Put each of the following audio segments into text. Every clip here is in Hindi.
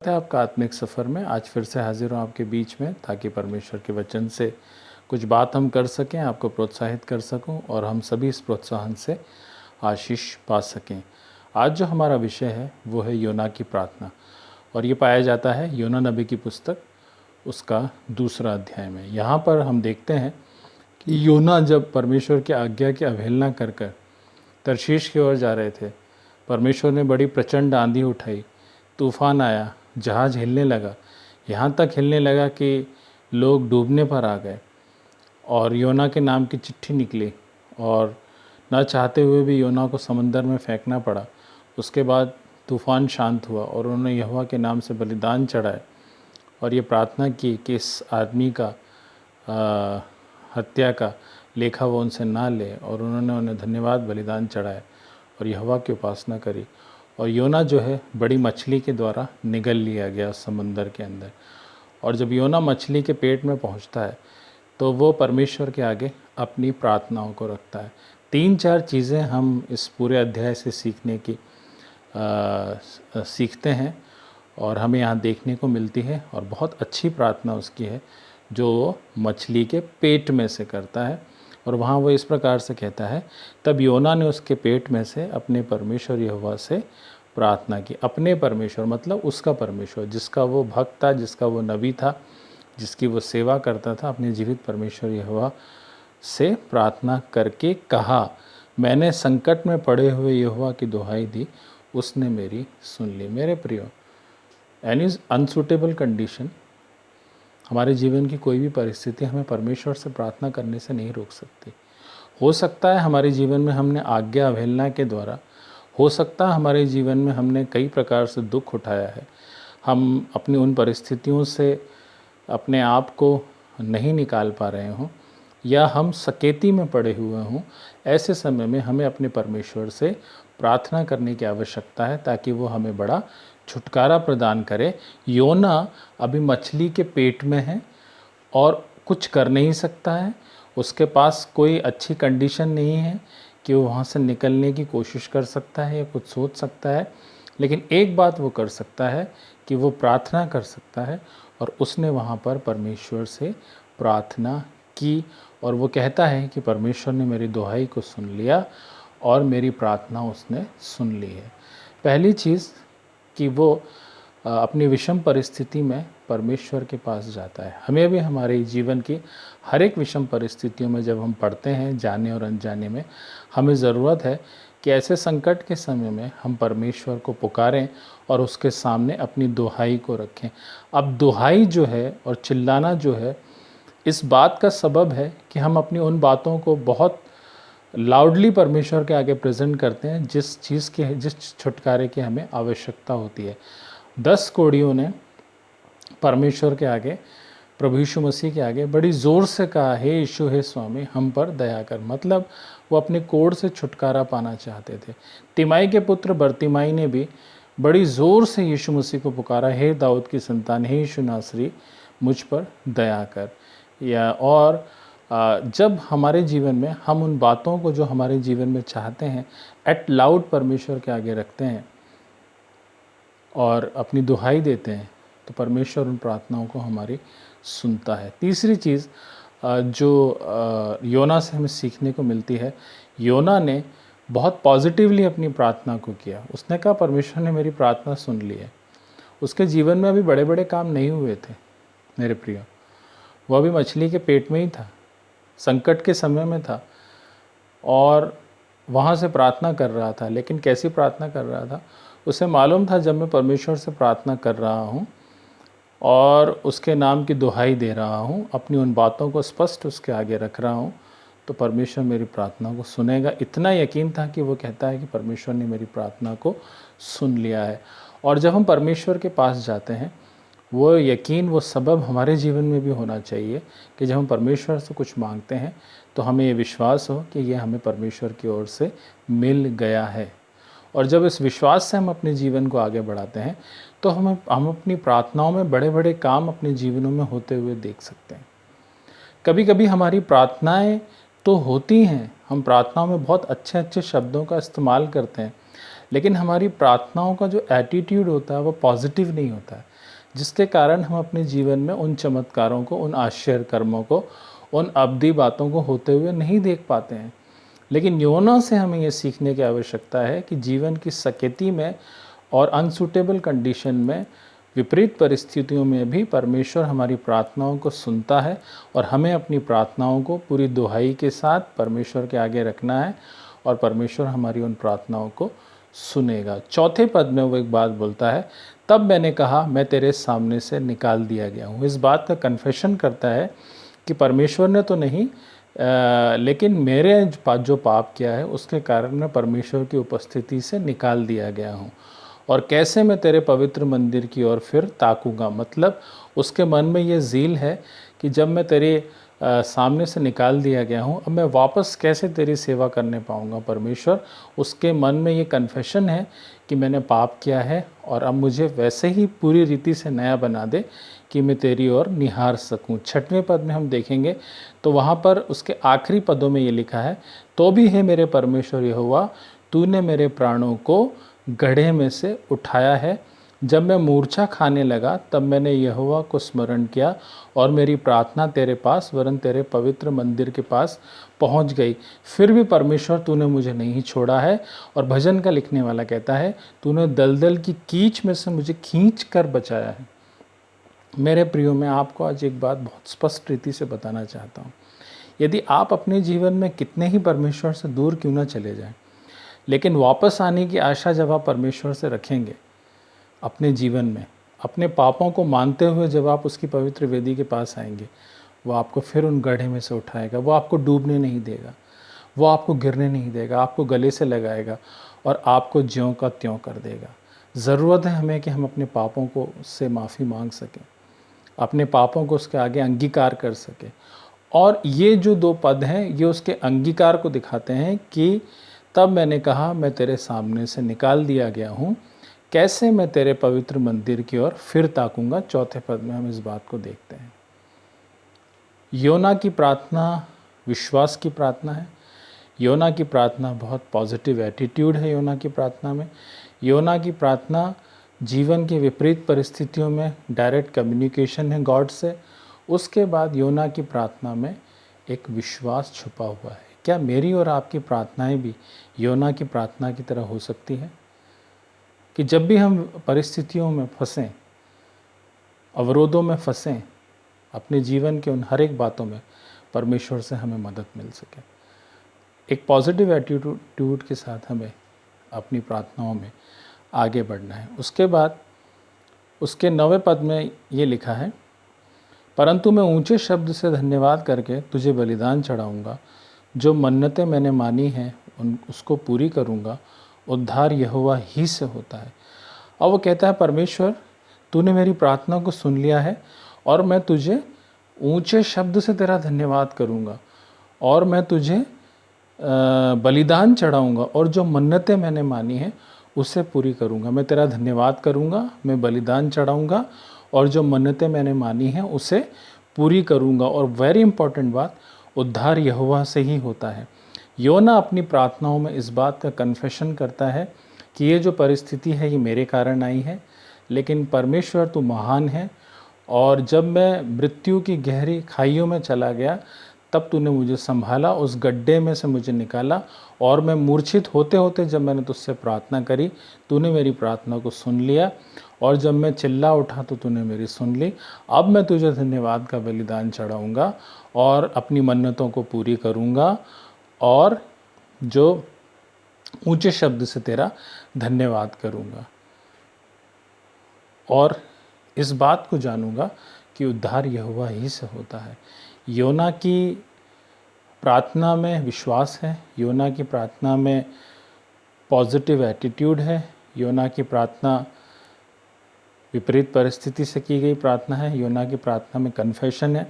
है आपका आत्मिक सफ़र में। आज फिर से हाजिर हूँ आपके बीच में, ताकि परमेश्वर के वचन से कुछ बात हम कर सकें, आपको प्रोत्साहित कर सकूं और हम सभी इस प्रोत्साहन से आशीष पा सकें। आज जो हमारा विषय है वो है योना की प्रार्थना, और ये पाया जाता है योना नबी की पुस्तक उसका 2 अध्याय में। यहाँ पर हम देखते हैं कि योना जब परमेश्वर की आज्ञा की अवहेलना कर कर तर्शीश की ओर जा रहे थे, परमेश्वर ने बड़ी प्रचंड आंधी उठाई, तूफान आया, जहाज़ हिलने लगा, यहाँ तक हिलने लगा कि लोग डूबने पर आ गए। और योना के नाम की चिट्ठी निकली और ना चाहते हुए भी योना को समंदर में फेंकना पड़ा। उसके बाद तूफान शांत हुआ और उन्होंने यहोवा के नाम से बलिदान चढ़ाए और ये प्रार्थना की कि इस आदमी का हत्या का लेखा वो उनसे ना ले, और उन्होंने उन्हें धन्यवाद बलिदान चढ़ाए और यहोवा की उपासना करी। और योना जो है बड़ी मछली के द्वारा निगल लिया गया समुंदर के अंदर। और जब योना मछली के पेट में पहुंचता है तो वो परमेश्वर के आगे अपनी प्रार्थनाओं को रखता है। 3-4 चीज़ें हम इस पूरे अध्याय से सीखते हैं और हमें यहाँ देखने को मिलती है। और बहुत अच्छी प्रार्थना उसकी है जो वो मछली के पेट में से करता है। और वहाँ वो इस प्रकार से कहता है, तब योना ने उसके पेट में से अपने परमेश्वर यहोवा से प्रार्थना की। अपने परमेश्वर मतलब उसका परमेश्वर, जिसका वो भक्त था, जिसका वो नबी था, जिसकी वो सेवा करता था, अपने जीवित परमेश्वर यहोवा से प्रार्थना करके कहा, मैंने संकट में पड़े हुए यहोवा की दुहाई दी, उसने मेरी सुन ली। मेरे प्रियो, एनी अनसूटेबल कंडीशन, हमारे जीवन की कोई भी परिस्थिति हमें परमेश्वर से प्रार्थना करने से नहीं रोक सकती। हो सकता है हमारे जीवन में हमने आज्ञा अवहेलना के द्वारा, हो सकता है हमारे जीवन में हमने कई प्रकार से दुख उठाया है, हम अपनी उन परिस्थितियों से अपने आप को नहीं निकाल पा रहे हों, या हम सकेती में पड़े हुए हों। ऐसे समय में हमें अपने परमेश्वर से प्रार्थना करने की आवश्यकता है, ताकि वो हमें बड़ा छुटकारा प्रदान करे। योना अभी मछली के पेट में है और कुछ कर नहीं सकता है, उसके पास कोई अच्छी कंडीशन नहीं है कि वो वहाँ से निकलने की कोशिश कर सकता है या कुछ सोच सकता है। लेकिन एक बात वो कर सकता है कि वो प्रार्थना कर सकता है, और उसने वहाँ पर परमेश्वर से प्रार्थना की। और वो कहता है कि परमेश्वर ने मेरी दुहाई को सुन लिया और मेरी प्रार्थना उसने सुन ली है। पहली चीज़ कि वो अपनी विषम परिस्थिति में परमेश्वर के पास जाता है। हमें भी हमारे जीवन की हर एक विषम परिस्थितियों में जब हम पढ़ते हैं, जाने और अनजाने में, हमें ज़रूरत है कि ऐसे संकट के समय में हम परमेश्वर को पुकारें और उसके सामने अपनी दुहाई को रखें। अब दुहाई जो है और चिल्लाना जो है, इस बात का सबब है कि हम अपनी उन बातों को बहुत लाउडली परमेश्वर के आगे प्रेजेंट करते हैं, जिस छुटकारे की हमें आवश्यकता होती है। 10 कोढ़ियों ने परमेश्वर के आगे, प्रभु यीशु मसीह के आगे बड़ी ज़ोर से कहा, हे यीशु, हे स्वामी, हम पर दया कर। मतलब वो अपने कोढ़ से छुटकारा पाना चाहते थे। तिमाई के पुत्र बरतिमाई ने भी बड़ी ज़ोर से यीशु मसीह को पुकारा, हे दाऊद की संतान, हे यीशु नासरी, मुझ पर दया कर। और जब हमारे जीवन में हम उन बातों को जो हमारे जीवन में चाहते हैं एट लाउड परमेश्वर के आगे रखते हैं और अपनी दुहाई देते हैं, तो परमेश्वर उन प्रार्थनाओं को हमारी सुनता है। तीसरी चीज़ जो योना से हमें सीखने को मिलती है, योना ने बहुत पॉजिटिवली अपनी प्रार्थना को किया। उसने कहा, परमेश्वर ने मेरी प्रार्थना सुन ली है। उसके जीवन में अभी बड़े बड़े काम नहीं हुए थे मेरे प्रिय, वो अभी मछली के पेट में ही था, संकट के समय में था और वहाँ से प्रार्थना कर रहा था। लेकिन कैसी प्रार्थना कर रहा था? उसे मालूम था, जब मैं परमेश्वर से प्रार्थना कर रहा हूँ और उसके नाम की दुहाई दे रहा हूँ, अपनी उन बातों को स्पष्ट उसके आगे रख रहा हूँ, तो परमेश्वर मेरी प्रार्थना को सुनेगा। इतना यकीन था कि वो कहता है कि परमेश्वर ने मेरी प्रार्थना को सुन लिया है। और जब हम परमेश्वर के पास जाते हैं, वो यकीन, वो सबब हमारे जीवन में भी होना चाहिए कि जब हम परमेश्वर से कुछ मांगते हैं तो हमें ये विश्वास हो कि ये हमें परमेश्वर की ओर से मिल गया है। और जब इस विश्वास से हम अपने जीवन को आगे बढ़ाते हैं तो हम अपनी प्रार्थनाओं में बड़े बड़े काम अपने जीवनों में होते हुए देख सकते हैं। कभी कभी हमारी प्रार्थनाएं तो होती हैं, हम प्रार्थनाओं में बहुत अच्छे अच्छे शब्दों का इस्तेमाल करते हैं, लेकिन हमारी प्रार्थनाओं का जो एटीट्यूड होता है वो पॉजिटिव नहीं होता है, जिसके कारण हम अपने जीवन में उन चमत्कारों को, उन आश्चर्य कर्मों को, उन अब्दी बातों को होते हुए नहीं देख पाते हैं। लेकिन योना से हमें ये सीखने की आवश्यकता है कि जीवन की सकेती में और अनसूटेबल कंडीशन में, विपरीत परिस्थितियों में भी परमेश्वर हमारी प्रार्थनाओं को सुनता है और हमें अपनी प्रार्थनाओं को पूरी दुहाई के साथ परमेश्वर के आगे रखना है और परमेश्वर हमारी उन प्रार्थनाओं को सुनेगा। चौथे पद में वो एक बात बोलता है, तब मैंने कहा मैं तेरे सामने से निकाल दिया गया हूँ। इस बात का कन्फेशन करता है कि परमेश्वर ने तो नहीं, लेकिन मेरे जो पाप किया है उसके कारण मैं परमेश्वर की उपस्थिति से निकाल दिया गया हूँ। और कैसे मैं तेरे पवित्र मंदिर की ओर फिर ताकूंगा, मतलब उसके मन में ये ज़ील है कि जब मैं तेरे सामने से निकाल दिया गया हूँ, अब मैं वापस कैसे तेरी सेवा करने पाऊँगा परमेश्वर। उसके मन में ये कन्फेशन है कि मैंने पाप किया है और अब मुझे वैसे ही पूरी रीति से नया बना दे कि मैं तेरी ओर निहार सकूं। छठवें पद में हम देखेंगे तो वहाँ पर उसके आखिरी पदों में ये लिखा है, तो भी है मेरे परमेश्वर यहोवा, तूने मेरे प्राणों को गड्ढे में से उठाया है। जब मैं मूर्छा खाने लगा तब मैंने यहोवा को स्मरण किया और मेरी प्रार्थना तेरे पास, वरन तेरे पवित्र मंदिर के पास पहुंच गई। फिर भी परमेश्वर तूने मुझे नहीं छोड़ा है। और भजन का लिखने वाला कहता है, तूने दलदल की कीच में से मुझे खींच कर बचाया है। मेरे प्रियो, मैं आपको आज एक बात बहुत स्पष्ट रीति से बताना चाहता हूँ। यदि आप अपने जीवन में कितने ही परमेश्वर से दूर क्यों ना चले जाएं, लेकिन वापस आने की आशा जब आप परमेश्वर से रखेंगे अपने जीवन में, अपने पापों को मानते हुए जब आप उसकी पवित्र वेदी के पास आएंगे, वो आपको फिर उन गड्ढे में से उठाएगा। वो आपको डूबने नहीं देगा, वो आपको गिरने नहीं देगा, आपको गले से लगाएगा और आपको ज्यों का त्यों कर देगा। ज़रूरत है हमें कि हम अपने पापों को उससे माफ़ी मांग सकें, अपने पापों को उसके आगे अंगीकार कर सकें। और ये जो दो पद हैं ये उसके अंगीकार को दिखाते हैं कि तब मैंने कहा मैं तेरे सामने से निकाल दिया गया हूँ, कैसे मैं तेरे पवित्र मंदिर की ओर फिर ताकूंगा। चौथे पद में हम इस बात को देखते हैं। योना की प्रार्थना विश्वास की प्रार्थना है। योना की प्रार्थना बहुत पॉजिटिव एटीट्यूड है। योना की प्रार्थना में, योना की प्रार्थना जीवन की विपरीत परिस्थितियों में डायरेक्ट कम्युनिकेशन है गॉड से। उसके बाद योना की प्रार्थना में एक विश्वास छुपा हुआ है। क्या मेरी और आपकी प्रार्थनाएं भी योना की प्रार्थना की तरह हो सकती है कि जब भी हम परिस्थितियों में फंसें, अवरोधों में फंसें, अपने जीवन के उन हर एक बातों में परमेश्वर से हमें मदद मिल सके। एक पॉजिटिव एटीट्यूड के साथ हमें अपनी प्रार्थनाओं में आगे बढ़ना है। उसके बाद उसके 9वें पद में ये लिखा है, परंतु मैं ऊंचे शब्द से धन्यवाद करके तुझे बलिदान चढ़ाऊंगा। जो मन्नतें मैंने मानी हैं उसको पूरी करूंगा। उद्धार यहोवा ही से होता है। और वो कहता है, परमेश्वर तूने मेरी प्रार्थना को सुन लिया है और मैं तुझे ऊंचे शब्द से तेरा धन्यवाद करूंगा और मैं तुझे बलिदान चढ़ाऊंगा और जो मन्नतें मैंने मानी हैं उसे पूरी करूंगा। मैं तेरा धन्यवाद करूंगा, मैं बलिदान चढ़ाऊंगा और जो मन्नतें मैंने मानी हैं उसे पूरी करूंगा। और वेरी इंपॉर्टेंट बात, उद्धार यहोवा से ही होता है। योना अपनी प्रार्थनाओं में इस बात का कन्फेशन करता है कि ये जो परिस्थिति है ये मेरे कारण आई है, लेकिन परमेश्वर तू महान है और जब मैं मृत्यु की गहरी खाइयों में चला गया तब तूने मुझे संभाला, उस गड्ढे में से मुझे निकाला और मैं मूर्छित होते होते जब मैंने तुझसे प्रार्थना करी तूने मेरी प्रार्थना को सुन लिया और जब मैं चिल्ला उठा तो तूने मेरी सुन ली। अब मैं तुझे धन्यवाद का बलिदान चढ़ाऊंगा और अपनी मन्नतों को पूरी करूंगा और जो ऊंचे शब्द से तेरा धन्यवाद करूंगा और इस बात को जानूंगा कि उद्धार यहोवा ही से होता है। योना की प्रार्थना में विश्वास है, योना की प्रार्थना में पॉजिटिव एटीट्यूड है, योना की प्रार्थना विपरीत परिस्थिति से की गई प्रार्थना है, योना की प्रार्थना में कन्फेशन है,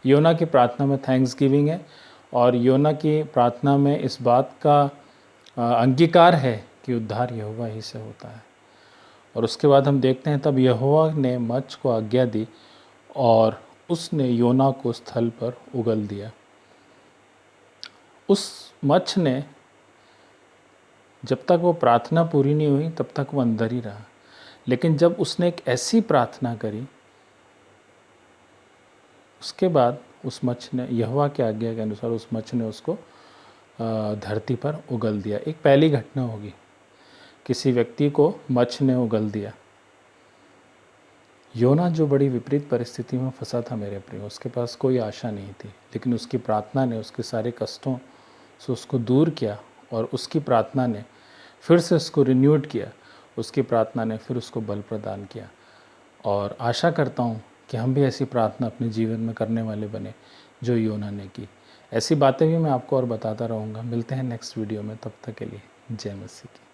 योना की प्रार्थना में थैंक्स गिविंग है और योना की प्रार्थना में इस बात का अंगीकार है कि उद्धार यहोवा ही से होता है। और उसके बाद हम देखते हैं, तब यहोवा ने मच्छ को आज्ञा दी और उसने योना को स्थल पर उगल दिया। उस मच्छ ने जब तक वो प्रार्थना पूरी नहीं हुई तब तक वो अंदर ही रहा। लेकिन जब उसने एक ऐसी प्रार्थना करी, उसके बाद उस मच्छ ने, यहोवा की आज्ञा के अनुसार उस मच्छ ने उसको धरती पर उगल दिया। एक पहली घटना होगी, किसी व्यक्ति को मच्छ ने उगल दिया। योना जो बड़ी विपरीत परिस्थिति में फंसा था मेरे प्रिय, उसके पास कोई आशा नहीं थी, लेकिन उसकी प्रार्थना ने उसके सारे कष्टों से उसको दूर किया, और उसकी प्रार्थना ने फिर से उसको रिन्यूड किया, उसकी प्रार्थना ने फिर उसको बल प्रदान किया। और आशा करता हूँ कि हम भी ऐसी प्रार्थना अपने जीवन में करने वाले बने जो योना ने की। ऐसी बातें भी मैं आपको और बताता रहूँगा। मिलते हैं नेक्स्ट वीडियो में, तब तक के लिए जय मसीह की।